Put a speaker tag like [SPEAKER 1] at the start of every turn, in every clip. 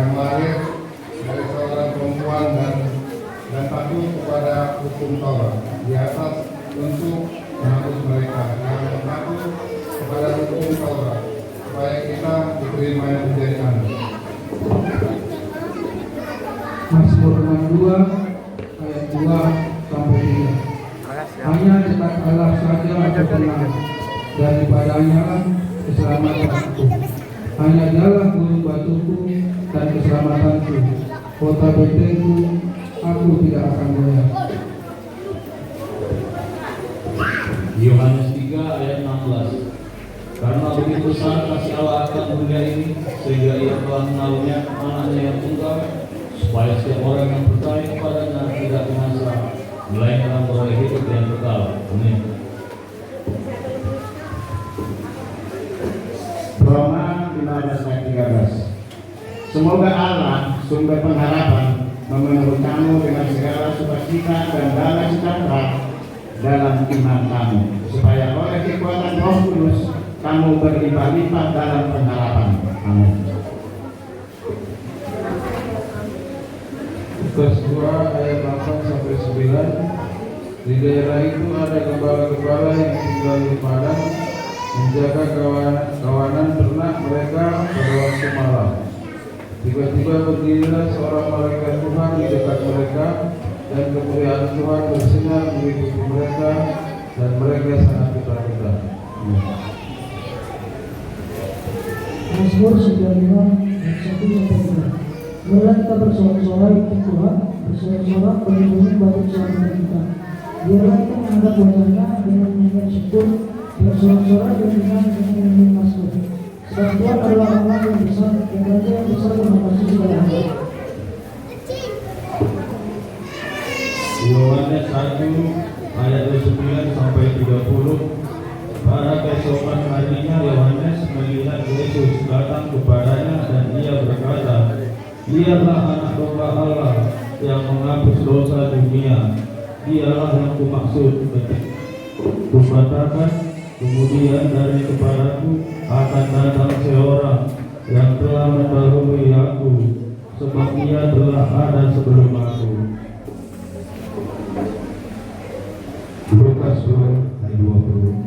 [SPEAKER 1] yang lahir dari seorang perempuan dan patuh kepada hukum Taurat di atas untuk menghapus mereka yang patuh kepada hukum Taurat supaya kita diterima yang menjadi anak.
[SPEAKER 2] Mazmur 62 ayat 2 sampai 3. Hanya dekat Allah saja aku tenang, daripadanya keselamatanku. Hanya dialah gunung batuku dan keselamatanku, kota bentengku, aku tidak akan goyah.
[SPEAKER 3] Yohanes 3 ayat 16. Karena begitu besar kasih Allah akan dunia ini, sehingga Ia telah menaruhnya anaknya yang tunggal, supaya setiap orang yang percaya kepadanya tidak binasa, melainkan beroleh hidup yang kekal. Amin.
[SPEAKER 4] Roma 15 ayat 13. Semoga Allah, sumber pengharapan, memenuhi kamu dengan segala sukacita dan damai sejahtera dalam iman kamu, supaya oleh kekuatan Roh Kudus kamu berlimpah-limpah dalam pengharapan. Amin.
[SPEAKER 2] Lukas 2 ayat 8 sampai 9. Di daerah itu ada gembala-gembala yang tinggal di padang, menjaga kawanan ternak mereka pada waktu malam. Tiba-tiba berdirilah seorang malaikat Tuhan di dekat mereka, dan kemuliaan Tuhan bersinar meliputi mereka, dan mereka sangat ketakutan.
[SPEAKER 5] Mazmur 95 ayat 1 sampai 3. Marilah kita bersorak-sorai untuk Tuhan, bersorak-sorak bagi batu keselamatan kita. Biarlah kita menghadap wajahnya dengan menyanyikan syukur, bersorak-sorai dengan menyanyikan mazmur. Sebab Tuhan adalah Allah yang besar, dan Raja yang besar mengatasi segala hal.
[SPEAKER 3] Yohanes 1 ayat 29 sampai 30. Pada keesokan harinya Yohanes melihat Yesus datang kepadanya, dan ia berkata, Dialah anak domba Allah yang menghapus dosa dunia. Dialah yang kumaksud. Kukatakan, kemudian dari kepadaku akan datang seorang yang telah mendahului aku, sebab ia telah ada sebelum aku.
[SPEAKER 1] Lukas 2 ayat 20.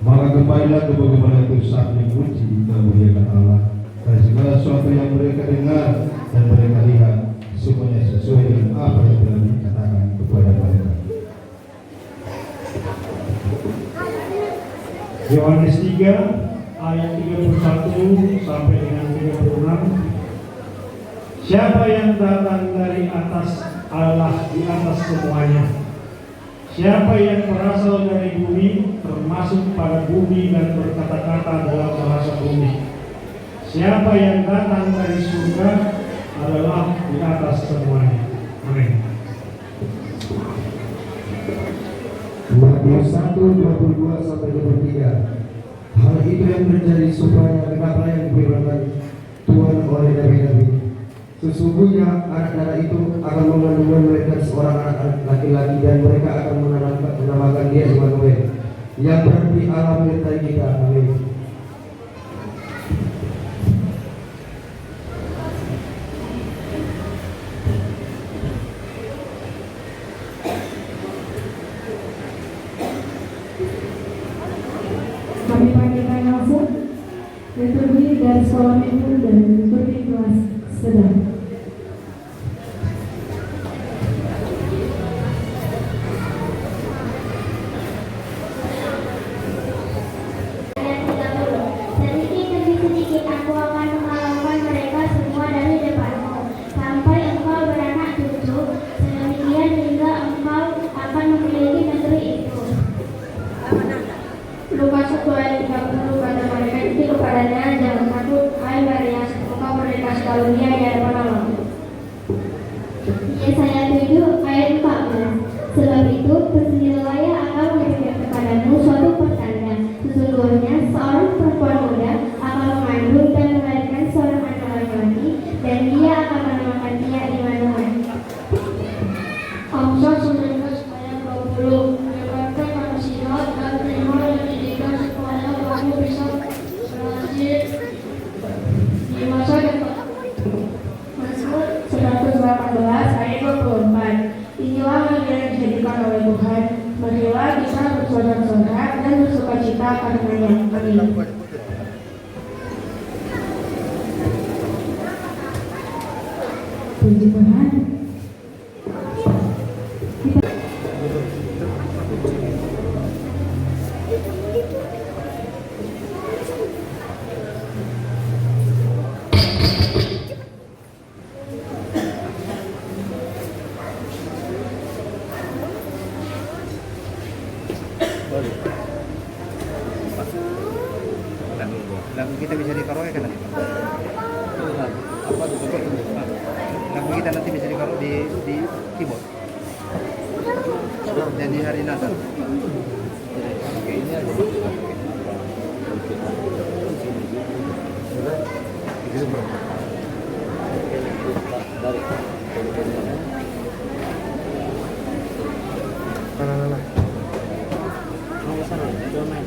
[SPEAKER 1] Maka kembalilah ke bagaimana itu saat memuji dan memuliakan Allah, dan segala sesuatu yang mereka dengar dan mereka lihat semuanya sesuai dengan apa yang telah dikatakan kepada mereka.
[SPEAKER 6] Yohanes 3 ayat 31 sampai dengan 36. Siapa yang datang dari atas Allah di atas semuanya? Siapa yang berasal dari bumi, termasuk pada bumi dan berkata-kata dalam bahasa bumi? Siapa yang datang dari surga adalah di atas semuanya. Amin.
[SPEAKER 2] Matius 1:22 sampai 23. Hal itu yang terjadi supaya genaplah yang difirmankan Tuhan oleh nabi-nabi. Sesungguhnya anak darah itu akan mengandung mereka seorang anak laki-laki, dan mereka akan menamakan dia Immanuel, yang berarti Allah menyertai kita. Amin.
[SPEAKER 5] Kami panggilkan langsung liturgi dari sekolah minggu dan liturgi kelas sedang.
[SPEAKER 7] Lukas 1 ayat 30 kata mereka itu kepadanya, jangan takut, hai Maria, engkau merdeka sekalunia di hadapan Allah. Yesaya 7 ayat 14. Sebab itu bersendirilah akan memberikan kepadamu suatu pertanda. Sesungguhnya seorang perempuan muda akan mengandung dan melahirkan seorang anak laki-laki, dan dia akan menamakan dia Immanuel. Amsal 19 ayat 20. Menyebarkan manusia dan terima dan didikan supaya kamu bisa berhasil di masa depan.
[SPEAKER 8] Tuhan, marilah kita bersorak-sorak dan bersukacita karenanya. Amin.
[SPEAKER 5] Puji Tuhan.
[SPEAKER 9] Lagu kita bisa ditaruh kan nanti? Lagu kita nanti bisa ditaruh di keyboard dan di hari Natal. Oke, ini aja. Mana? Mau sana, jangan main.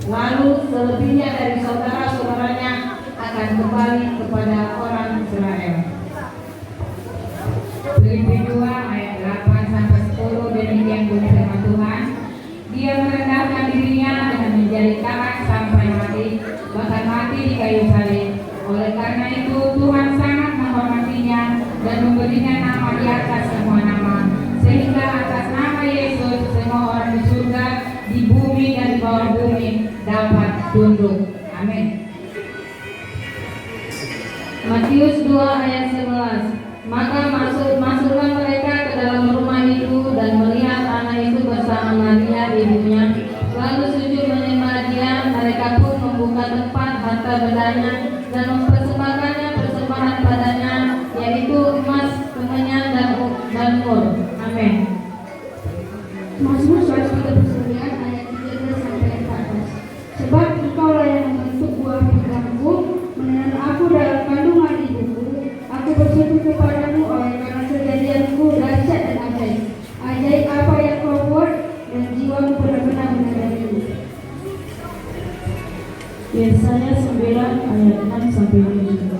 [SPEAKER 10] Lalu selebihnya dari saudara-saudaranya akan kembali kepada orang Israel. Filipi 2 ayat 8 sampai 10, demikian bunyi firman Tuhan. Dia merendahkan dirinya dengan menjadi taat sampai mati, bahkan mati di kayu salib. Oleh karena itu Tuhan sangat menghormatinya dan memberinya nama di atas semua nama, sehingga atas nama Yesus semua orang di surga, di bumi dan di bawah bumi dapat tunduk. Amin. Matius 2 ayat 11. Maka masuklah mereka ke dalam rumah itu dan melihat anak itu bersama Maria ibunya, lalu sujud menyembah dia. Mereka pun membuka tempat harta bendanya dan mempersembahkannya persembahan padanya, yaitu emas, kemenyan dan mur. Amin.
[SPEAKER 7] Mazmur 139 ayat 13 sampai 14. Sebab Engkaulah yang membentuk buah
[SPEAKER 8] Yesaya 9 ayat 6 sampai 7.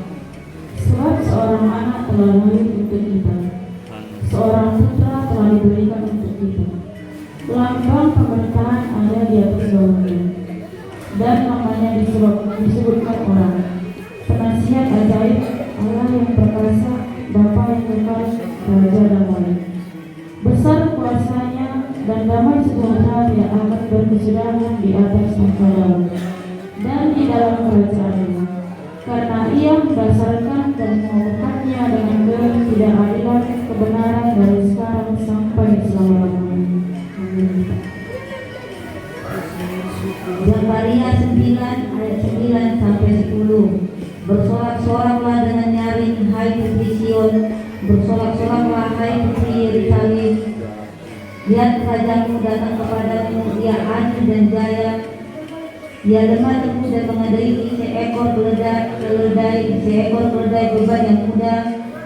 [SPEAKER 8] Sebab seorang anak telah lahir untuk kita, seorang putra telah diberikan untuk kita. Lambang pemerintahan ada di atas daunnya, dan namanya disebutkan orang, Penasihat ajaib, Allah yang perkasa, Bapa yang kekal, Raja damai. Besar kuasanya dan damai sejahtera tidak akan berkesudahan di atas tahta Daud dan di dalam kerajaannya, karena ia mendasarkan dan mengukuhkannya dengan ketidakadilan kebenaran dari sekarang sampai selama-lamanya. Amin.
[SPEAKER 11] Zakaria 9 ayat 9 sampai 10. Bersorak-soraklah dengan nyaring, hai putri Sion, bersorak-soraklah hai putri Yerusalem. Lihat rajamu datang kepadamu, ia adil dan jaya. Ia lemah lembut dan mengadili seekor keledai beban yang muda.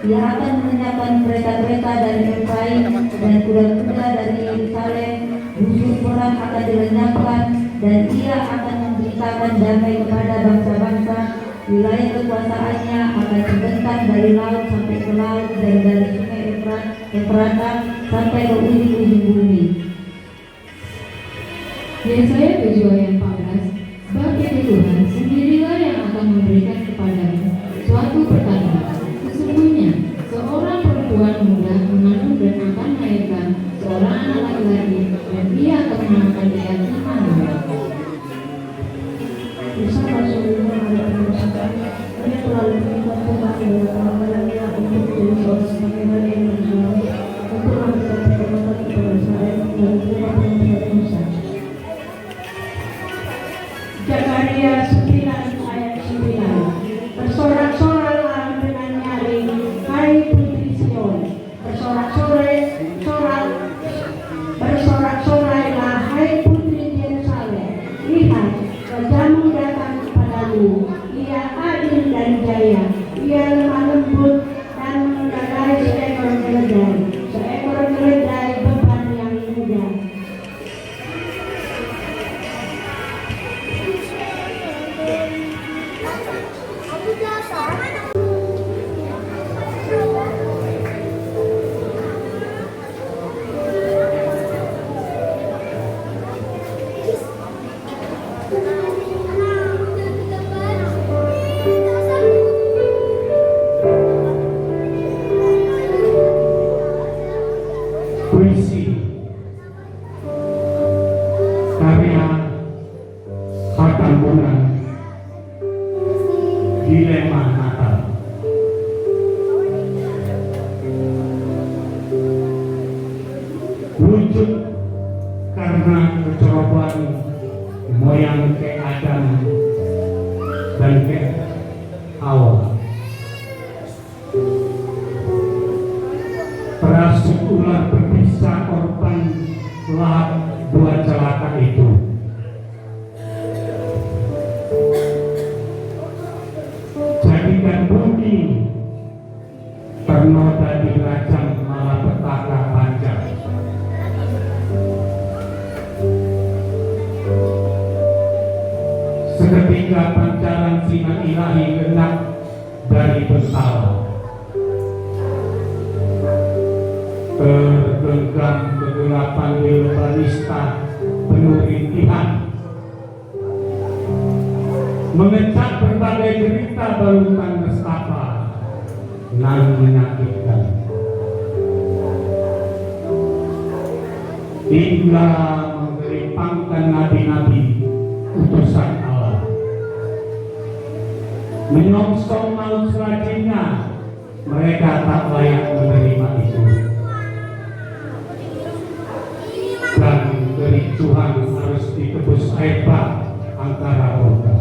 [SPEAKER 11] Ia akan mengenyapkan kereta-kereta dari Efraim dan kuda-kuda dari Yerusalem. Busur perang akan dilenyapkan, dan ia akan memberitakan damai kepada bangsa-bangsa. Wilayah kekuasaannya akan terbentang dari laut sampai ke laut, dan dari sungai Efrata sampai ke ujung-ujung bumi.
[SPEAKER 10] Yesaya 7 ayat 14. Sebab itu Tuhan sendirilah yang akan memberikan kepadamu suatu pertanda. Sesungguhnya seorang perempuan muda mengandung dan akan melahirkan seorang anak laki-laki, dan ia akan menamakan dia Immanuel.
[SPEAKER 5] Bersama seluruh ada penyusukan, dia telah diberikan Tuhan dan kepala-palanya untuk menjadi seorang pangeran yang berjuang, untuk memberikan pertobatan kepada Israel dan terima pertobatan Musa.
[SPEAKER 8] Zakaria 9 ayat 9. Bersorak-soraklah dengan nyaring, hai putri Sion. Bersorak-sorailah hai putri Yerusalem. Lihat, rajamu datang kepadamu, ia adil dan jaya. Ia lemah lembut dan mengendarai seekor keledai beban yang muda.
[SPEAKER 6] Puisi karya Hakan Bonang, Dilema Natal. Wujud karena kecerobohan moyang ke Adam dan ke Hawa. Perasuk ular berbisa korban lahap dua celaka itu. Jadikan bumi ternoda di rajang malapetaka panjang. Seketika pancaran sinar ilahi genap dari bentala. Tergenggam kegelapan Wilbanista penuh rintihan, mengecap berbagai derita balutan nestapa nan menyakitkan, hingga menggerimpangkan nabi-nabi utusan Allah, menyongsong maut serajinnya. Mereka tak layak menerima itu, dan kericuhan harus ditebus air bah antara roda.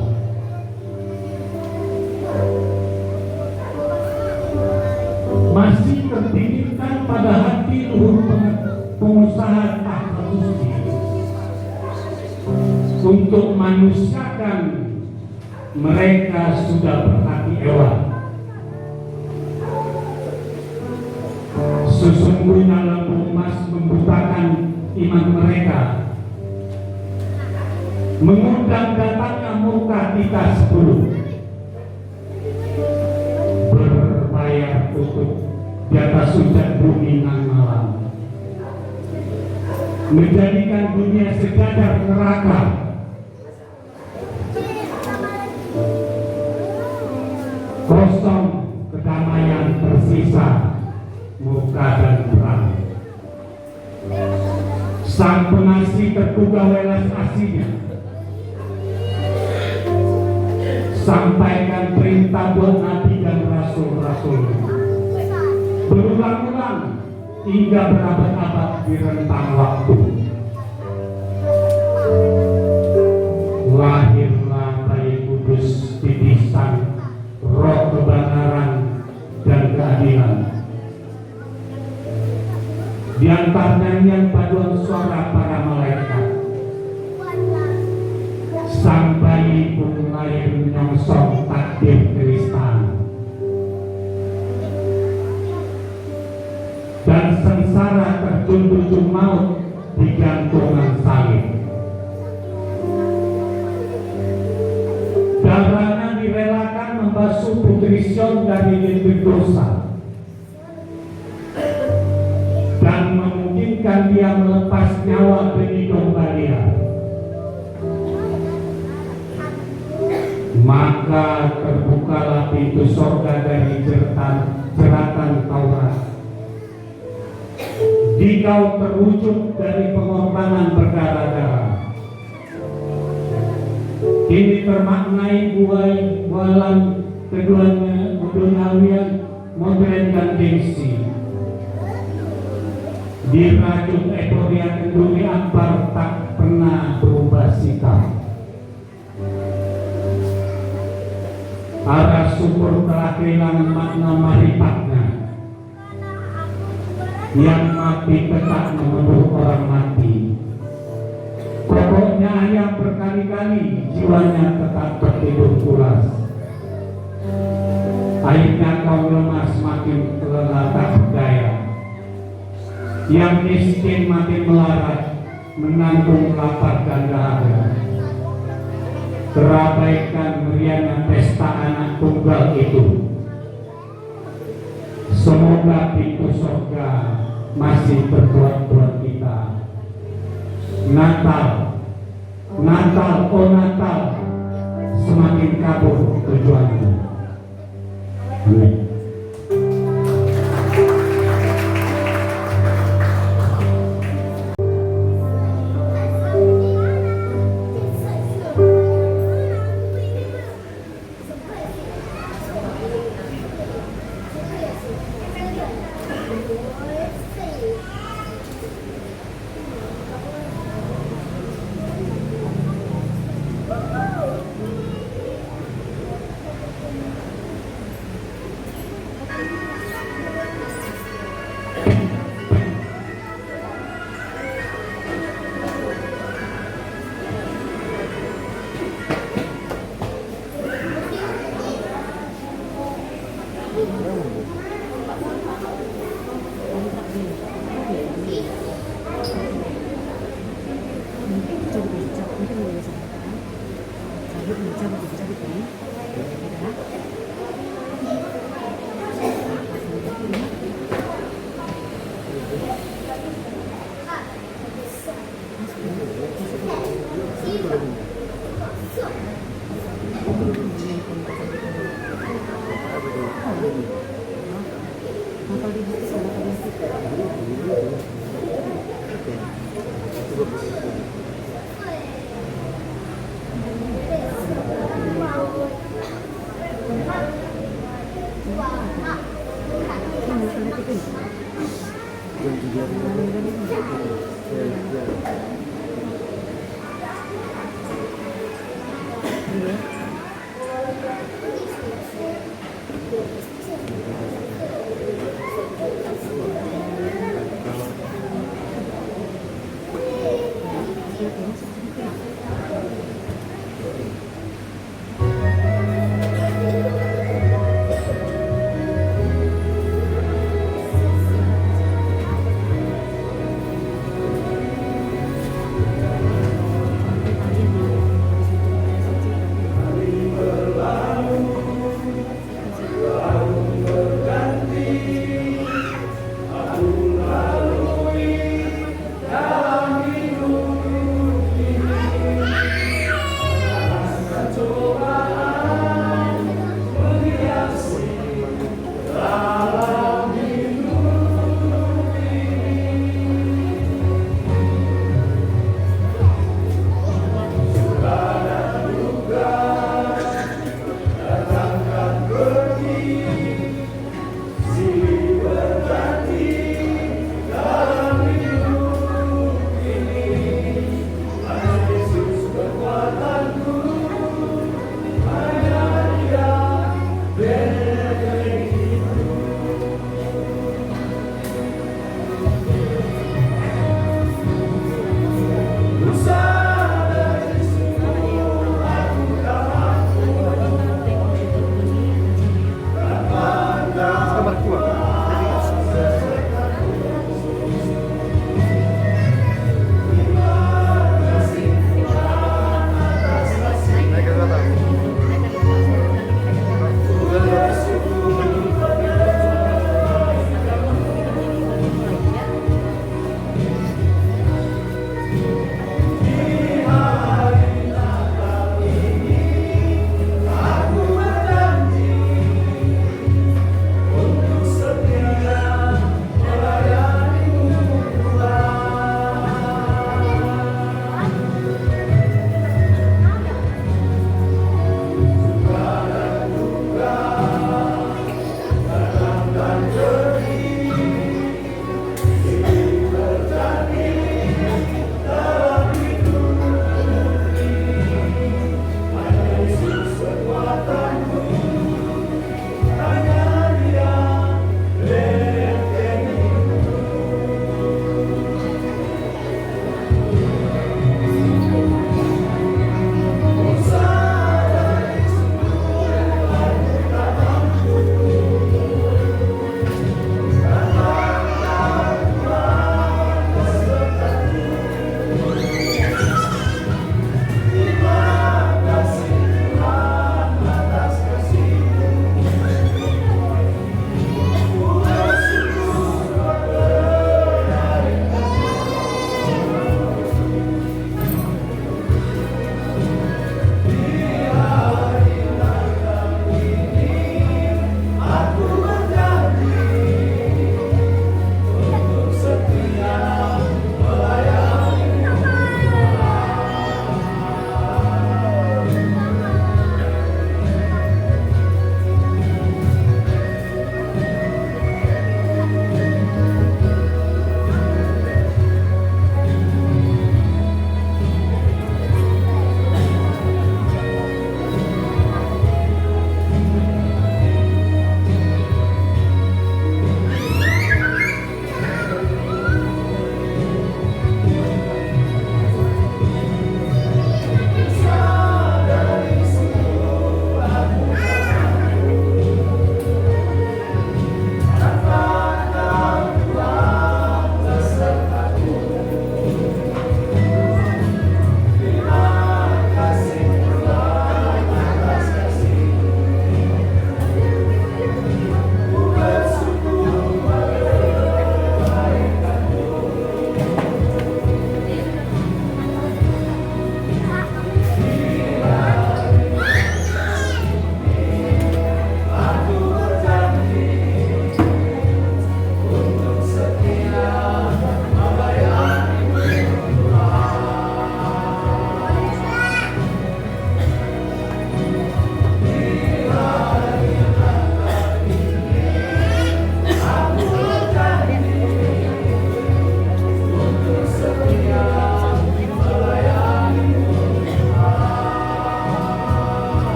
[SPEAKER 6] Masih terpikirkan pada hati luhur pengusaha tahta suci untuk manusiakan mereka sudah berhati ewan. Sesungguhnya lampu emas membutakan iman mereka, mengundang datangnya murka kita 10, berbayar tutup di atas hujan bumi nan malam, menjadikan dunia sejajar neraka, kosong kedamaian tersisa, murka dan perang. Sang pengasih tergugah welas asihnya, sampaikan perintah buat nabi dan rasul-rasul, berulang-ulang hingga berabad-abad di rentang waktu. Lahirlah bayi kudus titisan roh kebenaran dan keadilan. Di antara nyanyian paduan suara para malaikat, sang bayi pun lahir menyongsong takdir kenistaan. Dan sengsara terjun-jun maut di gantungan salib. Darahnya direlakan membasuh putri Sion dari bintik dosa dan memungkinkan dia melepas nyawa demi domba liar. Maka terbukalah pintu sorga dari jeratan Taurat. Dikau terwujud dari pengorbanan berdarah-darah. Kini termaknai bualan keduanya duniawian modern dan gengsi. Dirajut euforia kenduri Akbar tak pernah berubah sikap. Arah syukur telah kehilangan makna marifatnya. Yang mati tetap menuduh orang mati. Pokoknya ayam berkali-kali jiwanya tetap tertidur pulas. Akhirnya kaum lemah semakin lelah tak berdaya. Yang miskin makin melarat, menanggung lapar dan dahaga. Terabaikan meriahnya pesta anak tunggal itu. Semoga pintu surga masih berbuat buat kita. Natal, Natal, oh Natal, semakin kabur tujuannya. Amin.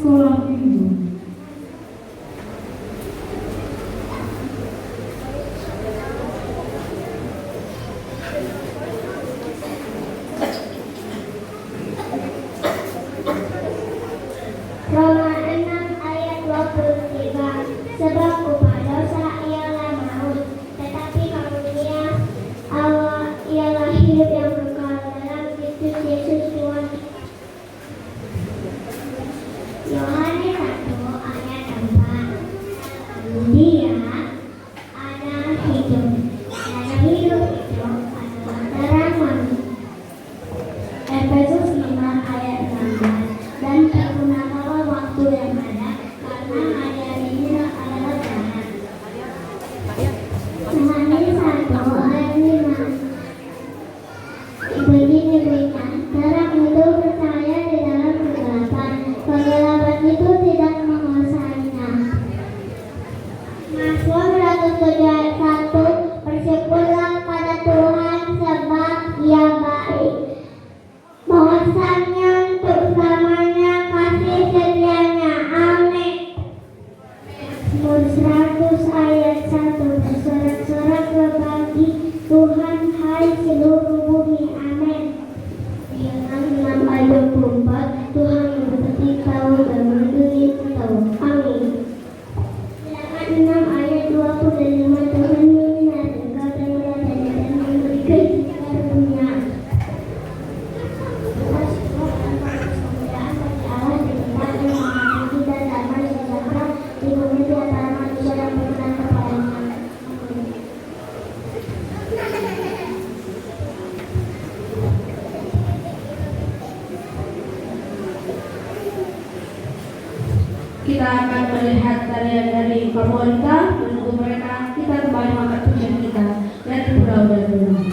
[SPEAKER 8] sekolah minggu.
[SPEAKER 7] Roma 6 ayat 23. Sebab upah dosa ialah maut, tetapi karunia Allah ialah hidup yang kekal dalam Kristus Yesus Tuhan. Yohanes 1 ayat 4. Dia ada hidup, dan hidup itu adalah terang manusia. Efesus 5 ayat 16. Dan pergunakanlah waktu yang ada, karena hari-hari ini adalah jahat. Yohanes 1 ayat 5. Begini bunyinya, terang itu bercahaya di dalam kegelapan, kegelapan itu tidak menguasainya. Mazmur 107 ayat 1. Bersyukurlah pada Tuhan sebab Dia baik, bahwasanya untuk selamanya kasih setianya. Amin. Mazmur 100 ayat 1. Bersorak-sorak berbagi Tuhan, hai seluruh bumi. Amin. Bilangan 6 ayat 24. Tuhan memberkati kau dan melindungi kau. Amin. Bilangan 6 ayat 25. Tuhan menyinari engkau dan meladani dan memberikan karunia.
[SPEAKER 8] Kita akan melihat tarian dari Komunitas. Menunggu mereka, kita kembali mengangkat pujian kita dari Pulau dan Gunung.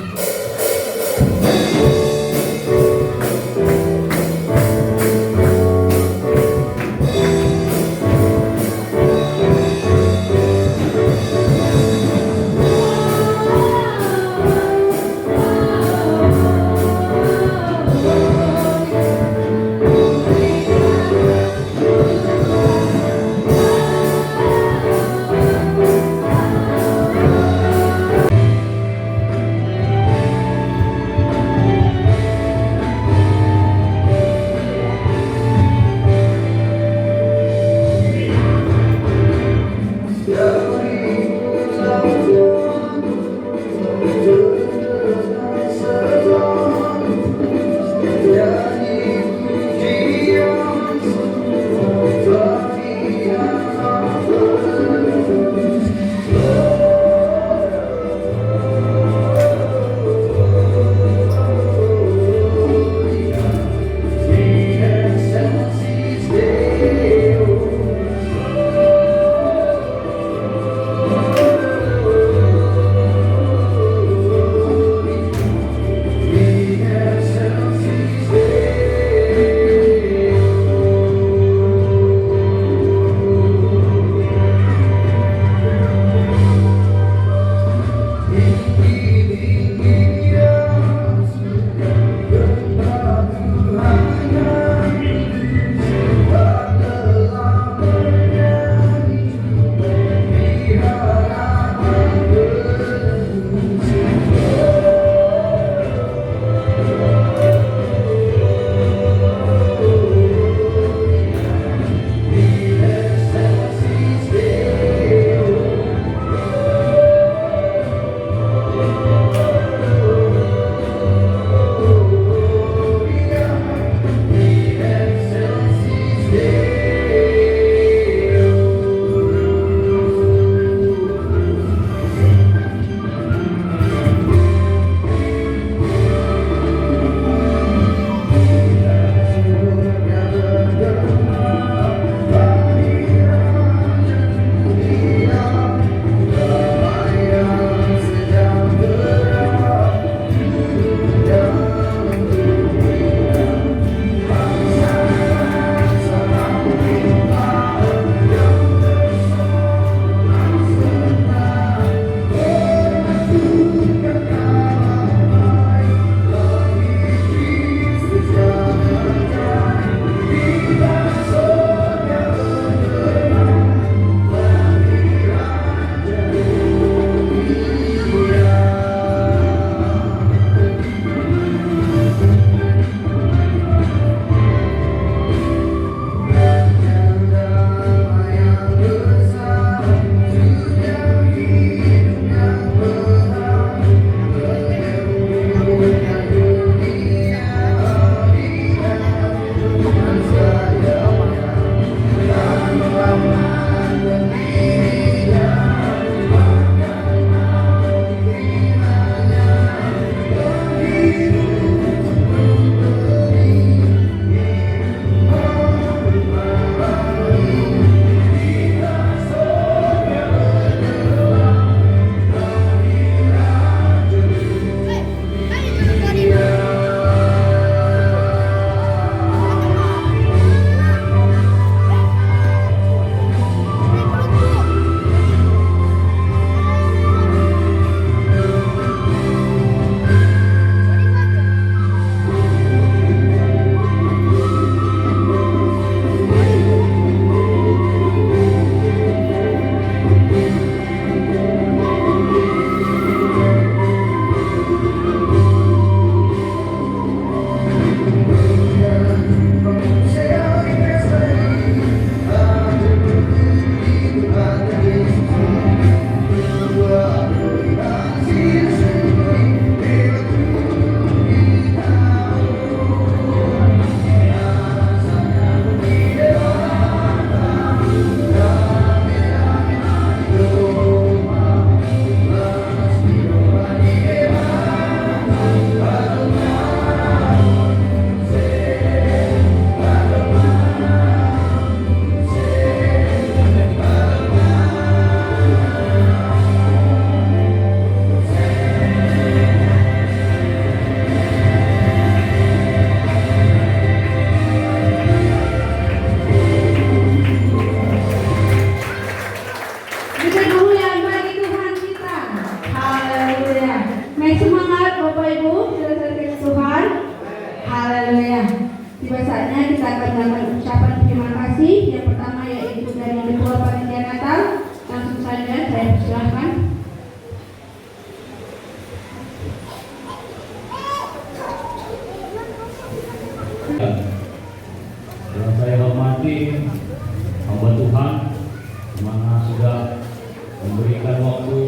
[SPEAKER 3] memberikan waktu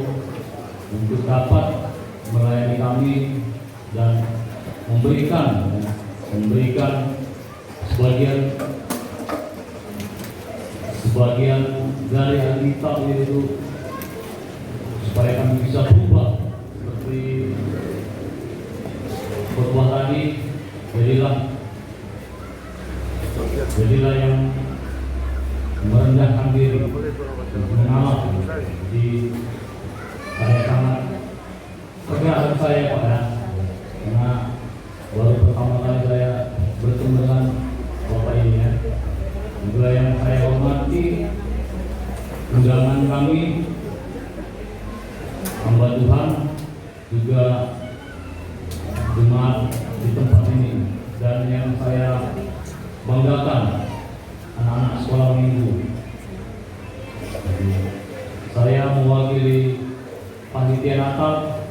[SPEAKER 3] untuk dapat melayani kami dan memberikan sebagian dari Alkitab itu supaya kami bisa berubah seperti khotbah tadi. Jadilah yang merendahkan diri, mengalah. Jadi saya sangat keberatan saya Pak ya, karena baru pertama kali saya bertemu dengan Bapak ini ya. Juga yang saya hormati undangan kami, hamba Tuhan, juga jemaat di tempat ini, dan yang saya banggakan anak-anak sekolah minggu. Saya mewakili panitia Natal.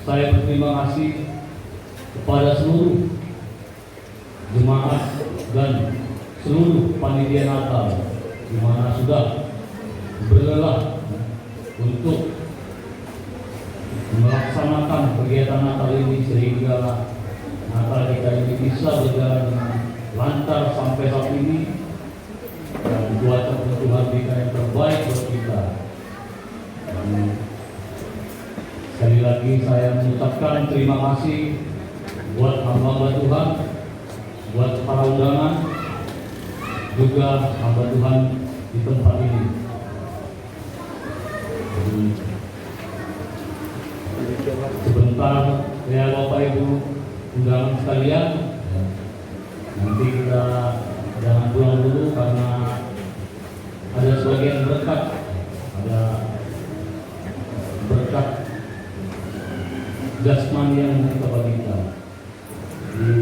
[SPEAKER 3] Saya berterima kasih kepada seluruh jemaat dan seluruh panitia Natal di mana sudah berlelah untuk melaksanakan kegiatan Natal ini sehingga Natal kita ini bisa berjalan dengan lancar sampai saat ini, dan buat Tuhan berikan yang terbaik buat kita. Dan sekali lagi saya mengucapkan terima kasih buat hamba Tuhan, buat para undangan, juga hamba Tuhan di tempat ini. Sebentar ya Bapak Ibu undangan sekalian, nanti kita jangan pulang dulu karena ada sebagian berkat, ada berkat jasmani yang kita bagikan. Jadi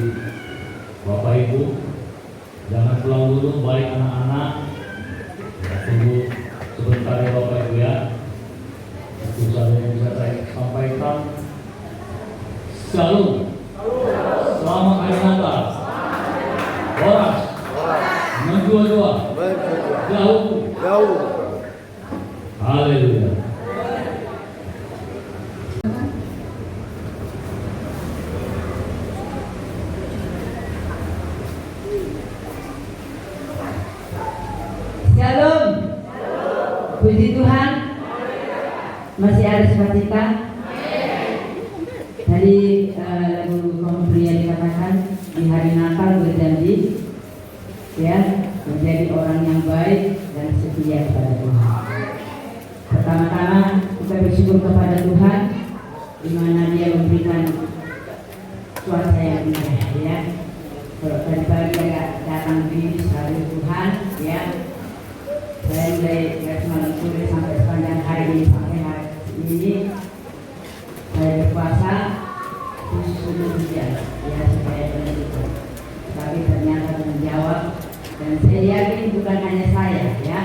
[SPEAKER 3] Bapak Ibu jangan pulang dulu, baik anak-anak, tunggu sebentar ya Bapak Ibu ya. Itu saja yang bisa saya sampaikan. Shalom. Selamat hari Natal. Boras. Menjua-jua. Jauh. Haleluya.
[SPEAKER 11] Shalom. Puji Tuhan. Masih ada sukacita. Tadi lagu Kompria dikatakan di hari Natal berjanji ya menjadi orang yang baik dan setia kepada Tuhan. Pertama-tama kita bersyukur kepada Tuhan di mana Dia memberikan cuaca yang indah ya. Kalau tadi pagi agak datang di hari Tuhan ya. Saya mulai semalam sore sampai sepanjang hari ini sampai hari ini saya berpuasa khusus untuk dia ya supaya bersyukur. Tapi ternyata menjawab, dan saya yakin bukan hanya saya ya,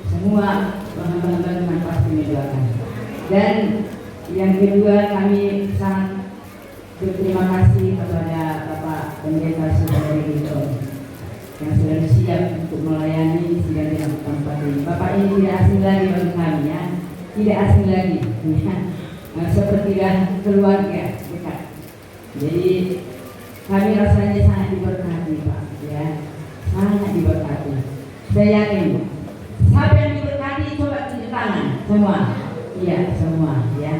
[SPEAKER 11] semua hamba-hamba Tuhan pasti mendoakan. Dan yang kedua, kami sangat berterima kasih kepada Bapak Pendeta Saudari Ridho yang selalu siap untuk melayani sehingga dalam tempat ini. Bapak ini tidak asing lagi bagi kami ya, tidak asing lagi ya. Seperti keluarga dekat. Jadi kami rasanya sangat diberkati Pak ya, sangat diberkati. Saya yakin siapa yang diberkati coba tunjuk tangan semua, iya semua ya,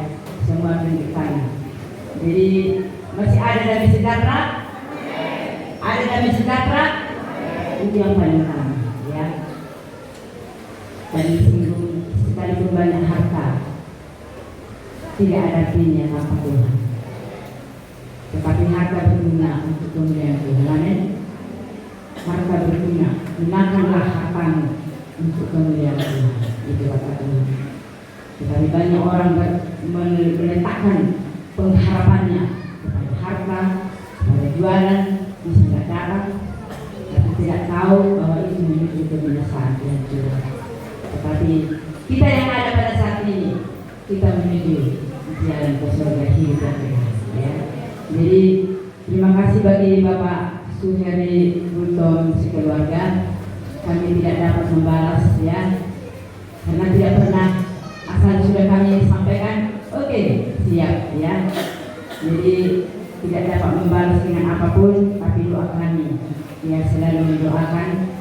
[SPEAKER 11] semua tunjuk tangan. Jadi masih ada damai sejahtera, ada damai sejahtera, itu yang paling utama ya. Dan sekalipun banyak harta, tidak ada artinya tanpa Tuhan. Tetapi harta berguna untuk kemuliaan Tuhan. Amin. Harta berguna, gunakanlah hartamu untuk kemuliaan Tuhan. Itu kata Tuhan. Tetapi banyak orang meletakkan pengharapannya kepada harta, kepada jualan, bisa dapat, tapi tidak tahu bahwa itu menuju kebinasaan dan Tuhan. Tetapi kita yang ada pada saat ini, kita menuju jalan ke surga hidup dan kekal ya. Jadi terima kasih bagi Bapak Suheri Bunton sekeluarga. Kami tidak dapat membalas ya, karena tidak pernah
[SPEAKER 10] asal sudah kami sampaikan, oke, siap ya. Jadi tidak dapat membalas dengan apapun, tapi doa kami ya selalu mendoakan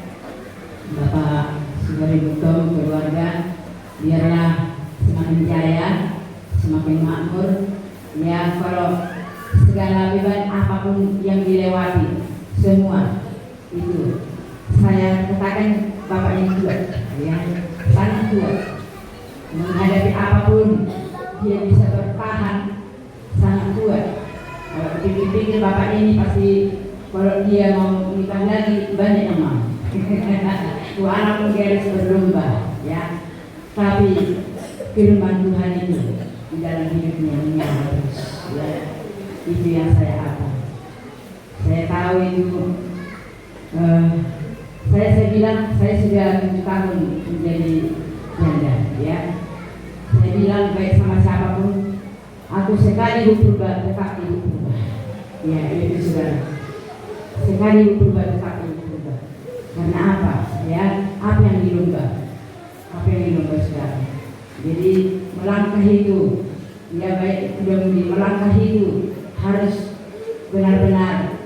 [SPEAKER 10] Bapak Sugari Butom keluarga biarlah semakin jaya, semakin makmur ya. Kalau segala beban apapun yang dilewati semua itu saya katakan Bapak yang kuat ya, sangat kuat menghadapi apapun, dia bisa bertahan sangat kuat. Kalau pikir-pikir Bapak ini pasti kalau dia mau nikah lagi banyak yang mau. Anak pun harus berlomba ya. Tapi firman Tuhan itu di dalam hidupnya menyala terus ya. Itu yang saya apa. Saya tahu itu saya bilang saya sudah 7 tahun menjadi janda ya. Saya bilang baik sama siapapun, aku sekali berubah tetap ibu berubah. Ya itu sudah sekali berubah tetap ibu berubah. Karena apa? Ya apa yang dilomba? Apa yang dilomba sekarang? Jadi melangkah itu, ya baik sudah melangkah itu harus benar-benar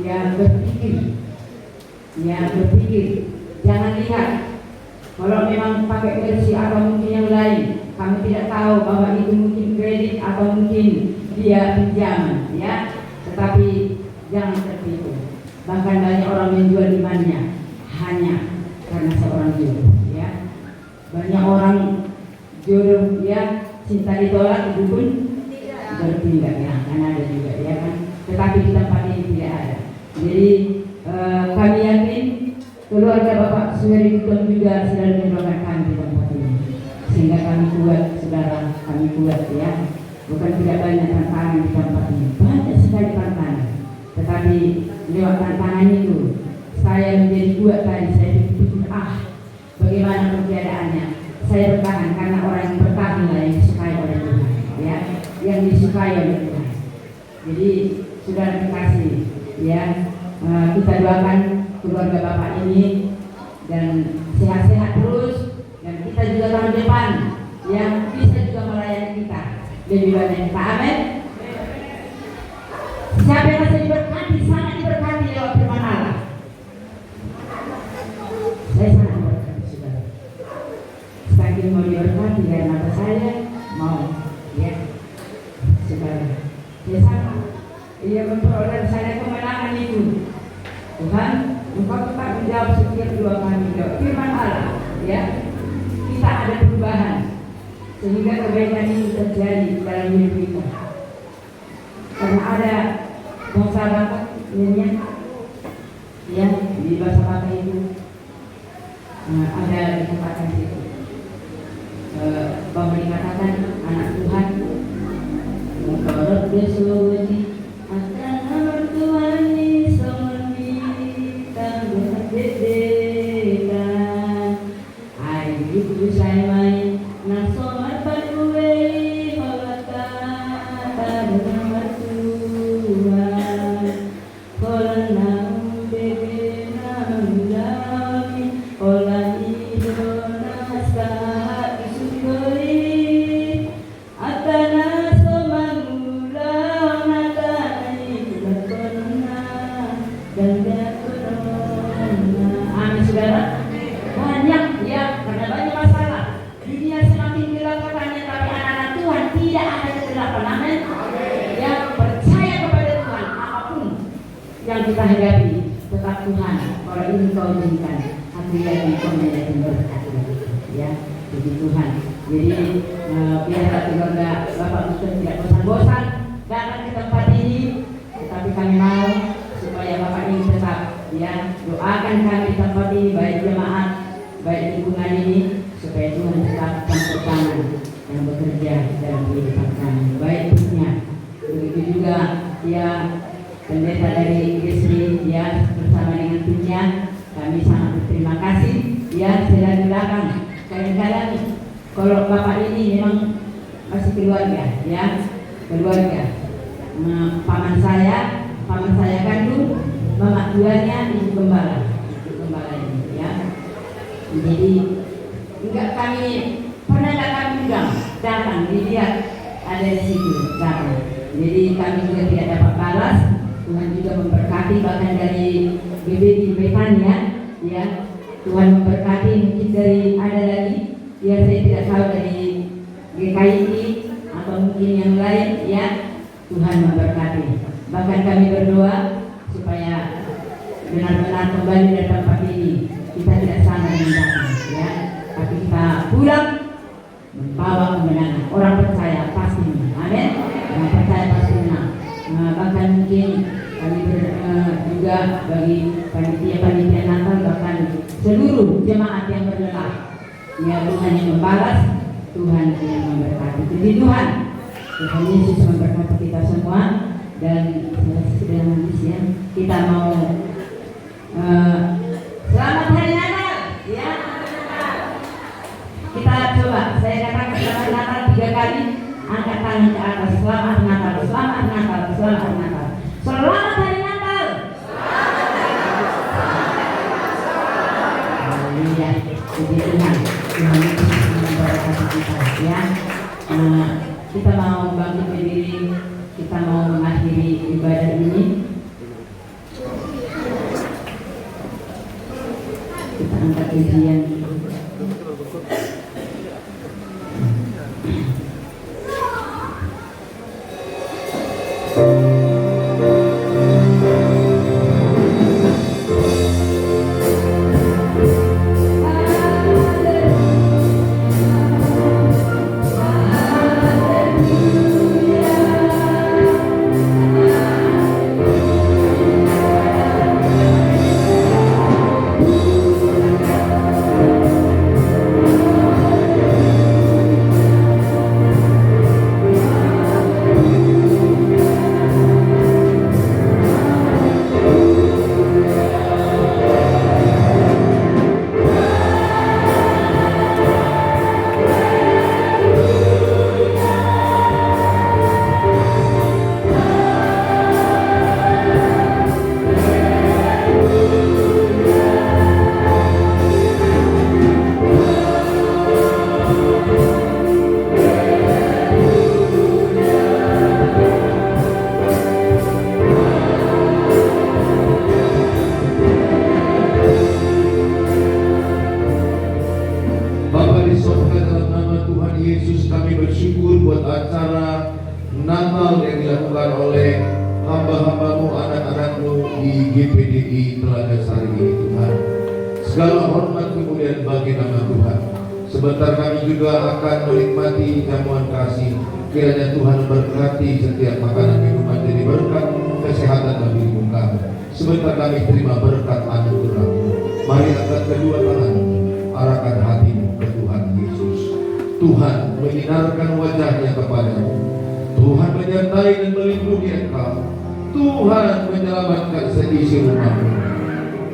[SPEAKER 10] ya berpikir, jangan lihat kalau memang pakai versi atau mungkin yang lain, kami tidak tahu bahwa itu mungkin kredit atau mungkin dia pinjaman ya, tetapi jangan tertipu. Bahkan banyak orang menjual imannya hanya karena seorang jodoh ya. Banyak orang jodoh ya cinta ditolak itu pun berpindah ya, kan ada juga ya kan. Tetapi di tempat ini tidak ada. Jadi kami yakin keluarga Bapak Sugari Butom juga selalu mendoakan kami di tempat ini, sehingga kami kuat, saudara, kami kuat ya. Bukan tidak banyak tantangan di tempat ini, banyak sekali tantangan. Tetapi lewat tantangan itu saya menjadi kuat tadi. Saya pikir bagaimana perbedaannya. Saya bertahan karena orang yang bertahan lah yang disukai oleh Tuhan ya, yang disukai oleh Tuhan. Jadi saudara dikasih ya, kita doakan keluarga Bapak ini dan sehat-sehat terus, dan kita juga tahun depan yang bisa juga melayani kita lebih banyak kita. Amin. Siapa yang masih diberkati, sangat diberkati lewat firman Allah. Saya sangat diberkati saudara. Saking mau diberkati dan apa saya mau ya saudara. Ya sama. Ia memperoleh saya kemenangan itu. Tuhan, Engkau tetap menjawab setiap doa kami. Firman Allah ya. Kita ada perubahan sehingga kebaikan ini terjadi dalam hidup kita. Karena ada bahasa Batak ya di bahasa Batak itu ada dikatakan itu bahwa dikatakan anak Tuhan menurut Yesus akan Tuhan disomni tanggung dedekan ayu saya main nasomat paduwei holata dengan mertuan kolanang bebe namulami kolani donasa isugori atana somangula natani kulakona dan dakonona. Amin saudara. Banyak ya, karena banyak masalah. Dunia semakin gelap katanya, tapi anak-anak Tuhan tidak ada kegelapan. Amin. Ya, percaya kepada Tuhan, apapun yang kita hadapi, tetap Tuhan. Kalau ini kau izinkan, aku yakin kau menjadi berkat ya, puji Tuhan. Jadi biarlah keluarga Bapak Butom tidak bosan-bosan datang ke tempat ini, tetapi kami mau supaya Bapak ini tetap ya, doakan kami di tempat ini, baik jemaat, baik lingkungan ini, supaya Tuhan tetap campur tangan yang bekerja dalam kehidupan kami, baik punya. Begitu juga ya pendeta dari Gesri ya bersama dengan timnya, kami sangat berterima kasih ya. Sedang di belakang kadang-kadang kalau Bapak ini memang masih keluarga ya, keluarga. Paman saya kandung, mama tuanya ibu gembala ini ya. Jadi enggak kami pernah
[SPEAKER 11] tidak kami undang datang, dilihat ada di situ datang. Jadi kami juga tidak dapat balas. Tuhan juga memberkati, bahkan dari GBD Betania, ya Tuhan memberkati. Mungkin dari ada lagi, ya saya tidak tahu dari GKI atau mungkin yang lain, ya Tuhan memberkati. Bahkan kami berdoa supaya benar-benar kembali dari tempat ini. Kita tidak sama dengan datang, ya, tapi kita pulang membawa kemenangan. Orang percaya pasti menang, amin. Orang percaya pasti menang. Bahkan mungkin kami juga bagi panitia Natal, bahkan seluruh jemaat yang berlelah, ya Tuhan yang membalas, Tuhan yang memberkati. Jadi Tuhan Yesus memberkati kita semua. Dan sudah habis, ya, kita mau selamat hari Natal, ya. Kita coba, saya katakan selamat Natal 3 kali, angkat tangan ke atas. Selamat Natal, selamat Natal, selamat Natal, selamat hari Natal. Haleluya. Puji Tuhan, Tuhan Yesus memberkati kita, ya. Kita mau bangkit berdiri, kita mau mengakhiri ibadah ini. Kita angkat ujian.
[SPEAKER 1] GPDI Telaga Sari ini, Tuhan. Segala hormat kemuliaan bagi nama Tuhan. Sebentar kami juga akan menikmati jamuan kasih. Kiranya Tuhan berkati setiap makanan minuman jadi berkat kesehatan bagi tubuh kami. Sebentar kami terima berkat anugerah-Mu. Mari angkat kedua tangan, arahkan hatimu ke Tuhan Yesus. Tuhan menyinarkan wajahnya kepadamu. Tuhan menyertai dan melindungi engkau. Tuhan menyelamatkan seisi rumahmu.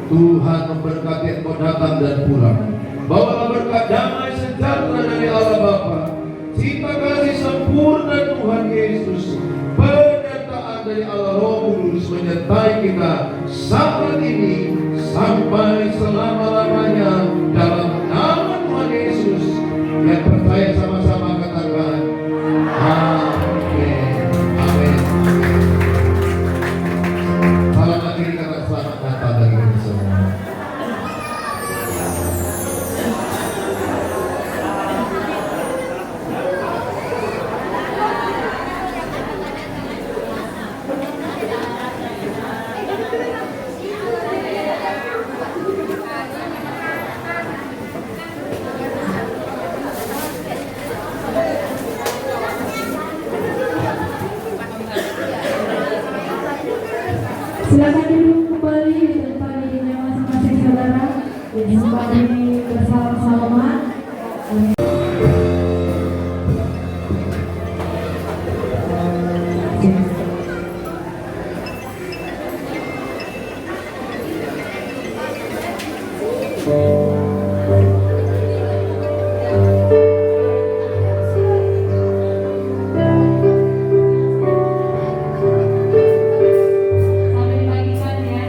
[SPEAKER 1] Tuhan memberkati engkau datang dan pulang. Bawalah berkat damai sejahtera dari Allah Bapa, cinta kasih sempurna Tuhan Yesus, penyertaan dari Allah Roh Kudus menyertai kita saat ini sampai selama-lamanya dalam nama Tuhan Yesus. Yang percaya sama-sama katakan amin. Amin. Selamat diri kata selamat Natal bagi kita semua.
[SPEAKER 8] Silakan duduk kembali di tempat dirinya masing-masing saudara. Dan sempat ini bersama-sama.
[SPEAKER 10] Sampai dibagikan ya.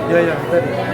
[SPEAKER 9] Ya, tadi.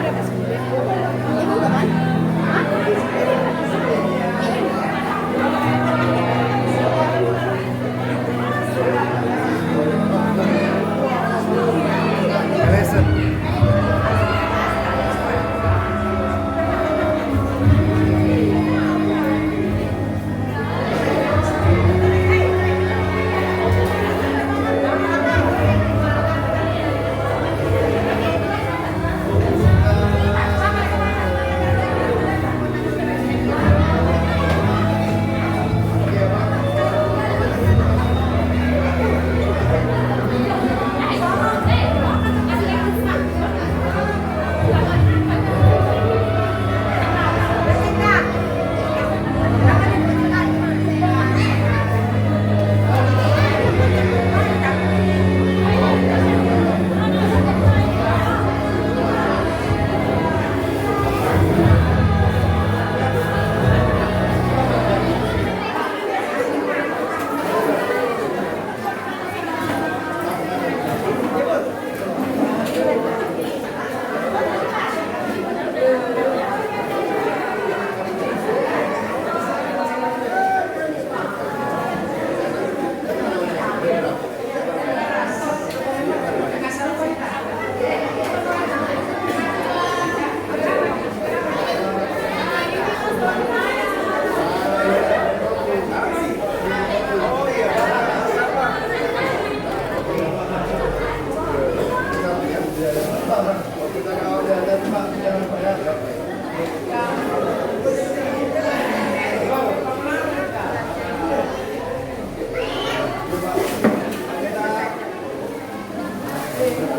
[SPEAKER 11] Terima